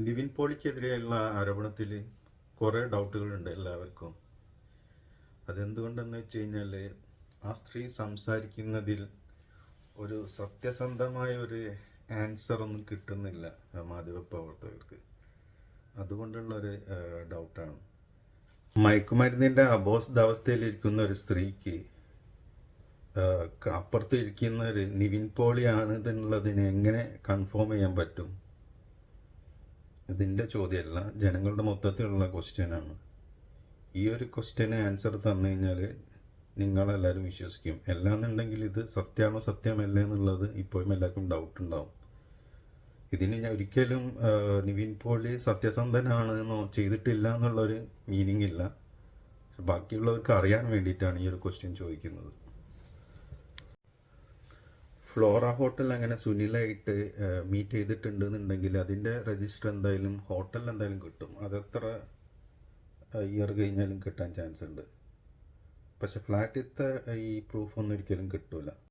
നിവിൻ പോളിക്കെതിരെയുള്ള ആരോപണത്തിൽ കുറേ ഡൗട്ടുകളുണ്ട് എല്ലാവർക്കും. അതെന്തുകൊണ്ടെന്ന് വെച്ച് കഴിഞ്ഞാൽ ആ സ്ത്രീ സംസാരിക്കുന്നതിൽ ഒരു സത്യസന്ധമായ ഒരു ആൻസർ ഒന്നും കിട്ടുന്നില്ല മാധ്യമപ്രവർത്തകർക്ക്. അതുകൊണ്ടുള്ളൊരു ഡൗട്ടാണ്. മയക്കുമരുന്നിൻ്റെ അബോധാവസ്ഥയിലിരിക്കുന്ന ഒരു സ്ത്രീക്ക് അപ്പുറത്ത് ഇരിക്കുന്ന ഒരു നിവിൻ പോളിയാണ് എന്നുള്ളതിനെ എങ്ങനെ കൺഫേം ചെയ്യാൻ പറ്റും? ഇതിൻ്റെ ചോദ്യമല്ല, ജനങ്ങളുടെ മൊത്തത്തിലുള്ള ക്വസ്റ്റ്യനാണ്. ഈ ഒരു ക്വസ്റ്റ്യന് ആൻസർ തന്നു കഴിഞ്ഞാൽ നിങ്ങളെല്ലാവരും വിശ്വസിക്കും. അല്ലാന്നുണ്ടെങ്കിൽ ഇത് സത്യമാണോ സത്യമല്ലേ എന്നുള്ളത് ഇപ്പോഴും എല്ലാവർക്കും ഡൗട്ട് ഉണ്ടാവും. ഇതിന് ഞാൻ ഒരിക്കലും നിവിൻ പോളി സത്യസന്ധനാണ് എന്നോ ചെയ്തിട്ടില്ല എന്നുള്ളൊരു മീനിങ് ഇല്ല. ബാക്കിയുള്ളവർക്ക് അറിയാൻ വേണ്ടിയിട്ടാണ് ഈ ഒരു ക്വസ്റ്റ്യൻ ചോദിക്കുന്നത്. ഫ്ലോറ ഹോട്ടൽ അങ്ങനെ സുനിലായിട്ട് മീറ്റ് ചെയ്തിട്ടുണ്ടെന്നുണ്ടെങ്കിൽ അതിൻ്റെ രജിസ്റ്റർ എന്തായാലും ഹോട്ടലിൽ എന്തായാലും കിട്ടും. അതെത്ര ഇയർ കഴിഞ്ഞാലും കിട്ടാൻ ചാൻസ് ഉണ്ട്. പക്ഷെ ഫ്ലാറ്റിലത്തെ ഈ പ്രൂഫ് ഒന്നും ഒരിക്കലും കിട്ടില്ല.